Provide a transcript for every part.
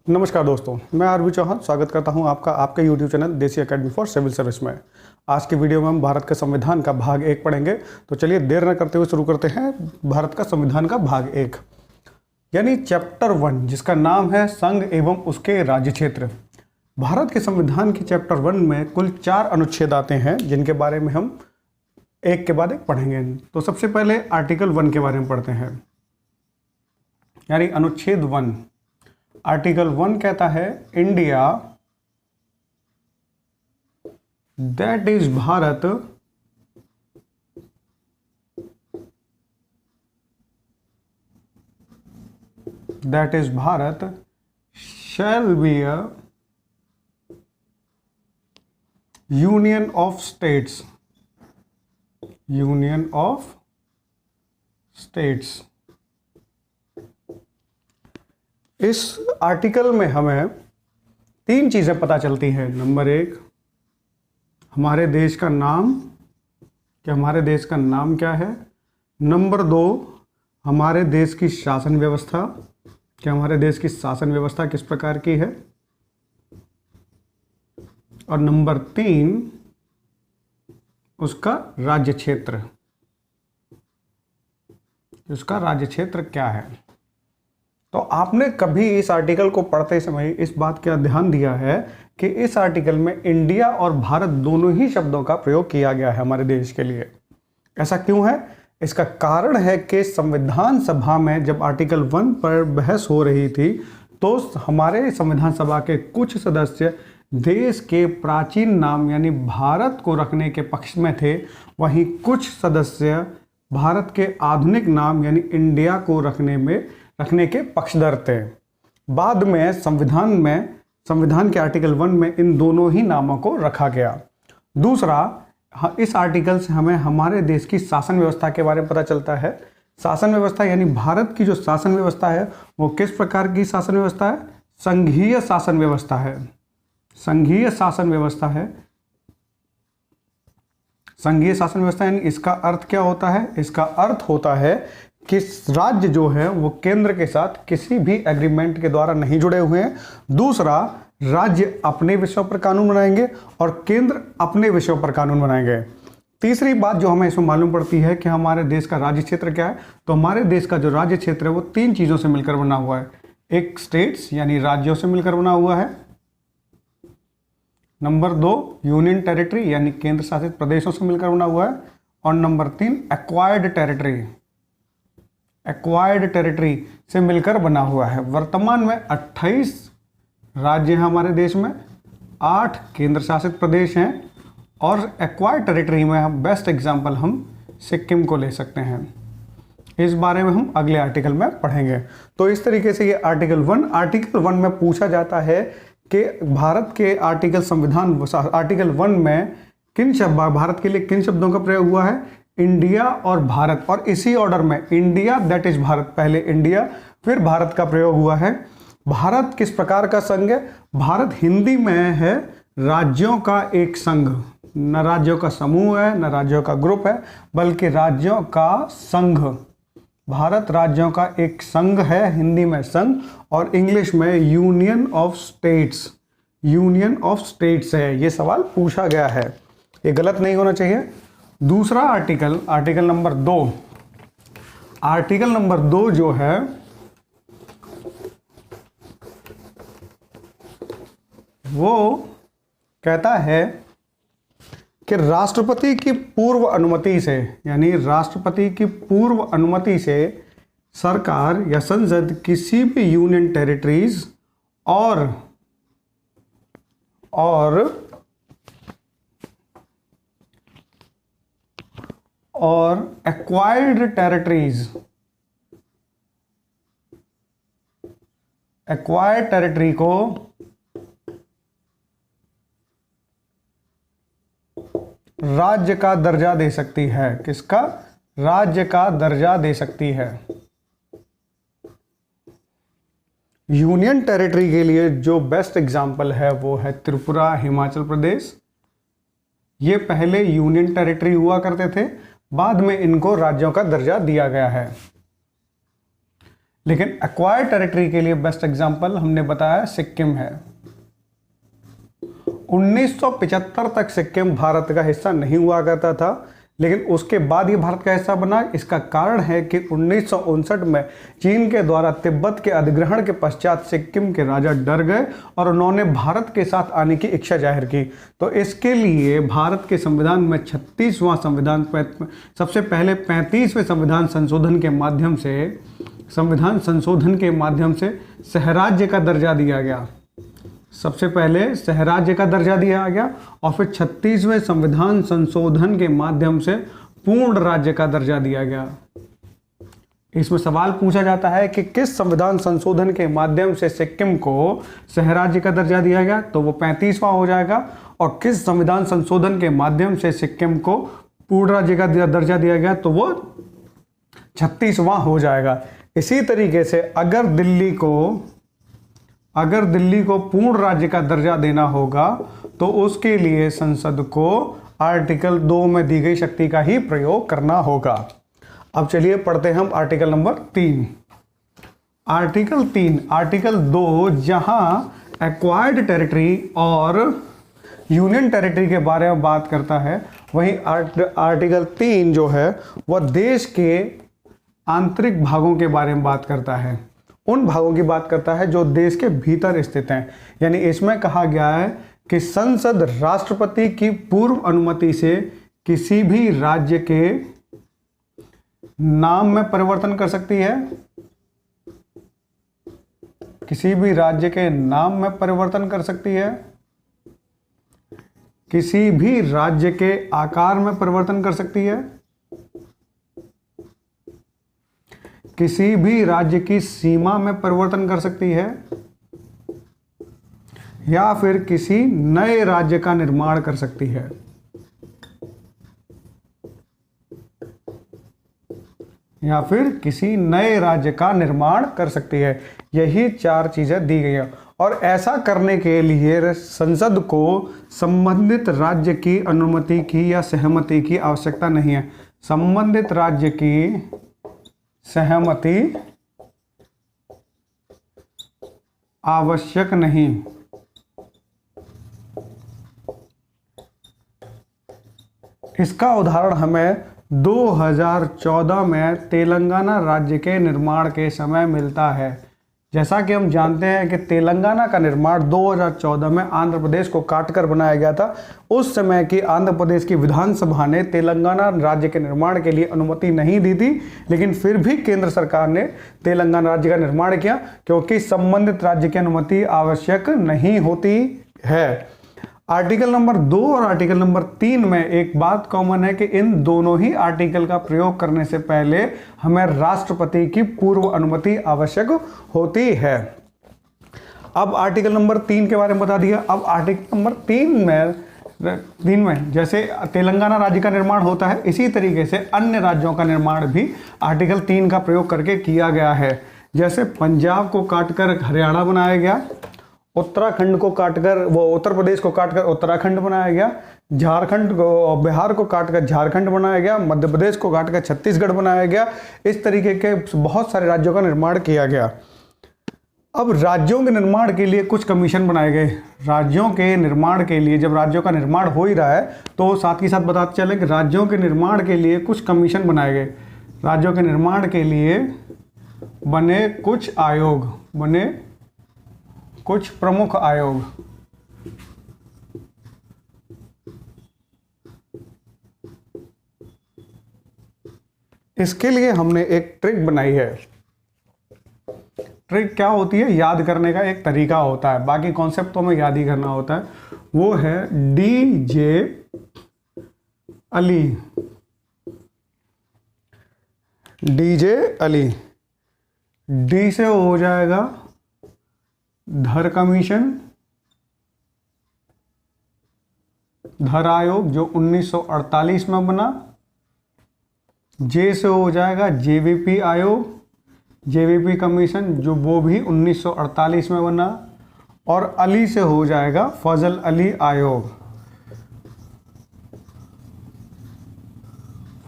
नमस्कार दोस्तों, मैं आरवी चौहान स्वागत करता हूं आपका आपके YouTube चैनल देसी एकेडमी फॉर सिविल सर्विस में। आज की वीडियो में हम भारत के संविधान का भाग 1 पढ़ेंगे। तो चलिए देर न करते हुए शुरू करते हैं भारत का संविधान का भाग 1 यानी चैप्टर 1, जिसका नाम है संघ एवं उसके राज्य क्षेत्र। भारत के संविधान के चैप्टर 1 में कुल 4 अनुच्छेद आते हैं, जिनके बारे में हम एक के बाद एक पढ़ेंगे। तो सबसे पहले आर्टिकल 1 के बारे में पढ़ते हैं, यानी अनुच्छेद 1। आर्टिकल 1 कहता है India that is Bharat shall be a union of states इस आर्टिकल में हमें 3 चीज़ें पता चलती हैं। नंबर 1, हमारे देश का नाम, कि हमारे देश का नाम क्या है। नंबर 2, हमारे देश की शासन व्यवस्था, कि हमारे देश की शासन व्यवस्था किस प्रकार की है। और नंबर 3, उसका राज्य क्षेत्र, उसका राज्य क्षेत्र क्या है। तो आपने कभी इस आर्टिकल को पढ़ते समय इस बात का ध्यान दिया है कि इस आर्टिकल में इंडिया और भारत दोनों ही शब्दों का प्रयोग किया गया है हमारे देश के लिए। ऐसा क्यों है? इसका कारण है कि संविधान सभा में जब आर्टिकल 1 पर बहस हो रही थी, तो हमारे संविधान सभा के कुछ सदस्य देश के प्राचीन नाम यानी भारत को रखने के पक्ष में थे, वहीं कुछ सदस्य भारत के आधुनिक नाम यानी इंडिया को रखने के पक्षधर थे। बाद में संविधान के आर्टिकल 1 में इन दोनों ही नामों को रखा गया। दूसरा, इस आर्टिकल से हमें हमारे देश की शासन व्यवस्था के बारे में पता चलता है। शासन व्यवस्था यानी भारत की जो शासन व्यवस्था है वो किस प्रकार की शासन व्यवस्था है? संघीय शासन व्यवस्था है। संघीय शासन व्यवस्था है। संघीय शासन व्यवस्था यानी इसका अर्थ क्या होता है? इसका अर्थ होता है कि राज्य जो है वो केंद्र के साथ किसी भी एग्रीमेंट के द्वारा नहीं जुड़े हुए हैं। दूसरा, राज्य अपने विषयों पर कानून बनाएंगे और केंद्र अपने विषयों पर कानून बनाएंगे। तीसरी बात जो हमें इसमें मालूम पड़ती है कि हमारे देश का राज्य क्षेत्र क्या है। तो हमारे देश का जो राज्य क्षेत्र है वो 3 चीज़ों से मिलकर बना हुआ है। एक, स्टेट्स यानी राज्यों से मिलकर बना हुआ है। नंबर 2, यूनियन टेरिटरी यानी केंद्र शासित प्रदेशों से मिलकर बना हुआ है। और नंबर 3, एक्वायर्ड टेरिटरी से मिलकर बना हुआ है। वर्तमान में 28 राज्य हैं हमारे देश में, 8 केंद्र शासित प्रदेश हैं, और एक्वायर्ड टेरिटरी में हम बेस्ट एग्जांपल हम सिक्किम को ले सकते हैं। इस बारे में हम अगले आर्टिकल में पढ़ेंगे। तो इस तरीके से ये आर्टिकल 1 में पूछा जाता है कि भारत के आर्टिकल 1 में भारत के लिए किन शब्दों का प्रयोग हुआ है? इंडिया और भारत, और इसी ऑर्डर में इंडिया दैट इज भारत, पहले इंडिया फिर भारत का प्रयोग हुआ है। भारत किस प्रकार का संघ है? भारत हिंदी में है राज्यों का एक संघ, न राज्यों का समूह है न राज्यों का ग्रुप है, बल्कि राज्यों का संघ। भारत राज्यों का एक संघ है, हिंदी में संघ, और इंग्लिश में यूनियन ऑफ स्टेट्स है। ये सवाल पूछा गया है, ये गलत नहीं होना चाहिए। दूसरा आर्टिकल नंबर 2। आर्टिकल नंबर 2 जो है वो कहता है कि राष्ट्रपति की पूर्व अनुमति से, यानी राष्ट्रपति की पूर्व अनुमति से सरकार या संसद किसी भी यूनियन टेरिटरीज और एक्वायर्ड टेरिटरी को राज्य का दर्जा दे सकती है। किसका? राज्य का दर्जा दे सकती है। यूनियन टेरिटरी के लिए जो बेस्ट एग्जाम्पल है वो है त्रिपुरा, हिमाचल प्रदेश। ये पहले यूनियन टेरिटरी हुआ करते थे, बाद में इनको राज्यों का दर्जा दिया गया है। लेकिन एक्वायर्ड टेरिटरी के लिए बेस्ट एग्जांपल हमने बताया सिक्किम है। 1975 तक सिक्किम भारत का हिस्सा नहीं हुआ करता था, लेकिन उसके बाद ये भारत का हिस्सा बना। इसका कारण है कि 1959 में चीन के द्वारा तिब्बत के अधिग्रहण के पश्चात सिक्किम के राजा डर गए और उन्होंने भारत के साथ आने की इच्छा जाहिर की। तो इसके लिए भारत के संविधान में 36वां संविधान, सबसे पहले 35वें संविधान संशोधन के माध्यम से सहराज्य का दर्जा दिया गया। सबसे पहले सहराज्य का दर्जा दिया गया और फिर 36वें संविधान संशोधन के माध्यम से पूर्ण राज्य का दर्जा दिया गया। इसमें सवाल पूछा जाता है कि किस संविधान संशोधन के माध्यम से सिक्किम को सहराज्य का दर्जा दिया गया, तो वो 35वां हो जाएगा। और किस संविधान संशोधन के माध्यम से सिक्किम को पूर्ण राज्य का दर्जा दिया गया, तो वो 36वां हो जाएगा। इसी तरीके से अगर दिल्ली को पूर्ण राज्य का दर्जा देना होगा तो उसके लिए संसद को आर्टिकल 2 में दी गई शक्ति का ही प्रयोग करना होगा। अब चलिए पढ़ते हैं हम आर्टिकल नंबर 3। आर्टिकल 2 जहां एक्वायर्ड टेरिटरी और यूनियन टेरिटरी के बारे में बात करता है, वहीं आर्टिकल 3 जो है वह देश के आंतरिक भागों के बारे में बात करता है। उन भागों की बात करता है जो देश के भीतर स्थित हैं। यानी इसमें कहा गया है कि संसद राष्ट्रपति की पूर्व अनुमति से किसी भी राज्य के नाम में परिवर्तन कर सकती है, किसी भी राज्य के नाम में परिवर्तन कर सकती है, किसी भी राज्य के आकार में परिवर्तन कर सकती है, किसी भी राज्य की सीमा में परिवर्तन कर सकती है, या फिर किसी नए राज्य का निर्माण कर सकती है। या फिर किसी नए राज्य का निर्माण कर सकती है। यही 4 चीजें दी गई हैं और ऐसा करने के लिए संसद को संबंधित राज्य की अनुमति की या सहमति की आवश्यकता नहीं है। संबंधित राज्य की सहमति आवश्यक नहीं। इसका उदाहरण हमें 2014 में तेलंगाना राज्य के निर्माण के समय मिलता है। जैसा कि हम जानते हैं कि तेलंगाना का निर्माण 2014 में आंध्र प्रदेश को काटकर बनाया गया था। उस समय की आंध्र प्रदेश की विधानसभा ने तेलंगाना राज्य के निर्माण के लिए अनुमति नहीं दी थी, लेकिन फिर भी केंद्र सरकार ने तेलंगाना राज्य का निर्माण किया क्योंकि संबंधित राज्य की अनुमति आवश्यक नहीं होती है। आर्टिकल नंबर 2 और आर्टिकल नंबर 3 में एक बात कॉमन है कि इन दोनों ही आर्टिकल का प्रयोग करने से पहले हमें राष्ट्रपति की पूर्व अनुमति आवश्यक होती है। अब आर्टिकल नंबर 3 के बारे में बता दिया। अब आर्टिकल नंबर 3 में जैसे तेलंगाना राज्य का निर्माण होता है, इसी तरीके से अन्य राज्यों का निर्माण भी आर्टिकल 3 का प्रयोग करके किया गया है। जैसे पंजाब को काटकर हरियाणा बनाया गया, उत्तराखंड को काटकर उत्तर प्रदेश को काटकर उत्तराखंड बनाया गया, झारखंड को, बिहार को काटकर झारखंड बनाया गया, मध्य प्रदेश को काटकर छत्तीसगढ़ बनाया गया। इस तरीके के बहुत सारे राज्यों का निर्माण किया गया। अब राज्यों के निर्माण के लिए कुछ कमीशन बनाए गए। राज्यों के निर्माण के लिए, जब राज्यों का निर्माण हो ही रहा है तो साथ ही साथ बताते चले कि राज्यों के निर्माण के लिए कुछ कमीशन बनाए गए। राज्यों के निर्माण के लिए बने कुछ आयोग, बने कुछ प्रमुख आयोग। इसके लिए हमने एक ट्रिक बनाई है। ट्रिक क्या होती है? याद करने का एक तरीका होता है, बाकी कॉन्सेप्ट तो हमें याद ही करना होता है। वो है DJ Ali. DJ Ali, D से हो जाएगा धर कमीशन, धर आयोग जो 1948 में बना। जे से हो जाएगा जेवीपी आयोग, जेवीपी कमीशन जो वो भी 1948 में बना। और अली से हो जाएगा फजल अली आयोग,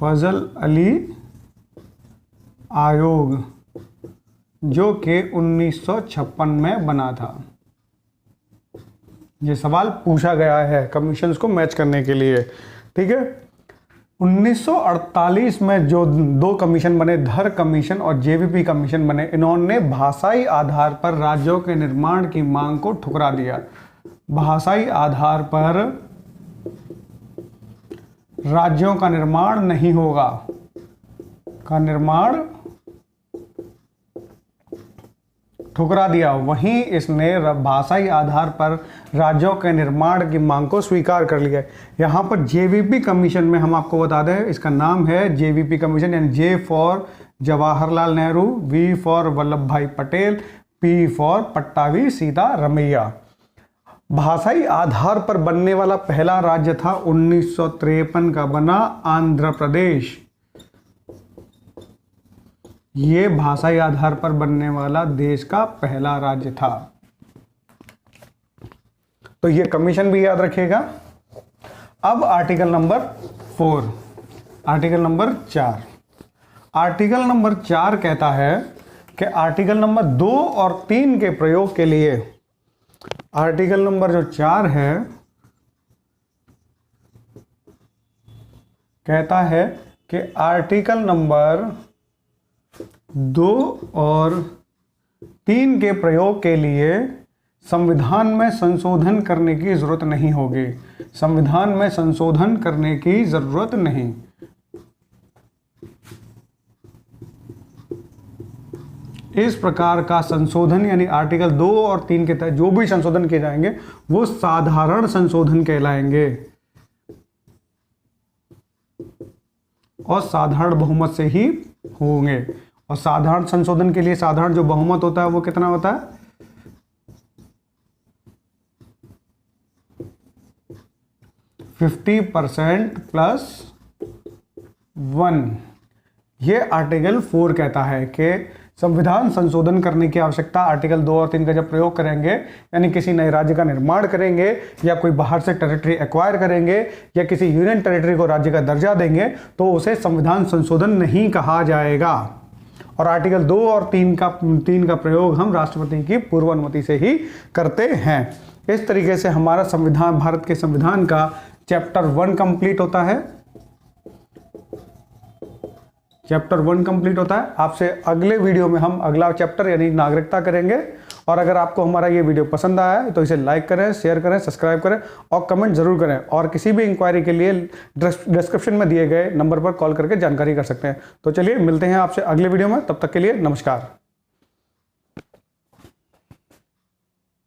फजल अली आयोग जो कि 1956 में बना था। ये सवाल पूछा गया है कमीशंस को मैच करने के लिए, ठीक है। 1948 में जो दो कमीशन बने, धर कमीशन और जेवीपी कमीशन बने, इन्होंने भाषाई आधार पर राज्यों के निर्माण की मांग को ठुकरा दिया। भाषाई आधार पर राज्यों का निर्माण नहीं होगा, का निर्माण ठुकरा दिया। वहीं इसने भाषाई आधार पर राज्यों के निर्माण की मांग को स्वीकार कर लिया। यहाँ पर जेवीपी कमीशन में हम आपको बता दें, इसका नाम है जेवीपी कमीशन, यानी J for Jawaharlal Nehru, V for Vallabhbhai Patel, P for Pattabhi Sitaramayya. भाषाई आधार पर बनने वाला पहला राज्य था 1953 का बना आंध्र प्रदेश। ये भाषाई आधार पर बनने वाला देश का पहला राज्य था। तो ये कमीशन भी याद रखिएगा। अब article number 4, article number 4। Article number 4 कहता है कि आर्टिकल नंबर 2 और 3 के प्रयोग के लिए, आर्टिकल नंबर जो 4 है कहता है कि आर्टिकल नंबर 2 और 3 के प्रयोग के लिए संविधान में संशोधन करने की जरूरत नहीं होगी। संविधान में संशोधन करने की जरूरत नहीं। इस प्रकार का संशोधन यानी आर्टिकल 2 और 3 के तहत जो भी संशोधन किए जाएंगे वो साधारण संशोधन कहलाएंगे और साधारण बहुमत से ही होंगे। और साधारण संशोधन के लिए साधारण जो बहुमत होता है वो कितना होता है? 50% + 1। ये आर्टिकल 4 कहता है कि संविधान संशोधन करने की आवश्यकता आर्टिकल 2 और 3 का जब प्रयोग करेंगे, यानी किसी नए राज्य का निर्माण करेंगे या कोई बाहर से टेरिटरी एक्वायर करेंगे या किसी यूनियन टेरिटरी को राज्य का दर्जा देंगे, तो उसे संविधान संशोधन नहीं कहा जाएगा। और आर्टिकल 2 और 3 का प्रयोग हम राष्ट्रपति की पूर्व अनुमति से ही करते हैं। इस तरीके से हमारा संविधान, भारत के संविधान का चैप्टर 1 कंप्लीट होता है। चैप्टर 1 कंप्लीट होता है। आपसे अगले वीडियो में हम अगला चैप्टर यानी नागरिकता करेंगे। और अगर आपको हमारा ये वीडियो पसंद आया है तो इसे लाइक करें, शेयर करें, सब्सक्राइब करें और कमेंट जरूर करें। और किसी भी इंक्वायरी के लिए डिस्क्रिप्शन में दिए गए नंबर पर कॉल करके जानकारी कर सकते हैं। तो चलिए मिलते हैं आपसे अगले वीडियो में, तब तक के लिए नमस्कार।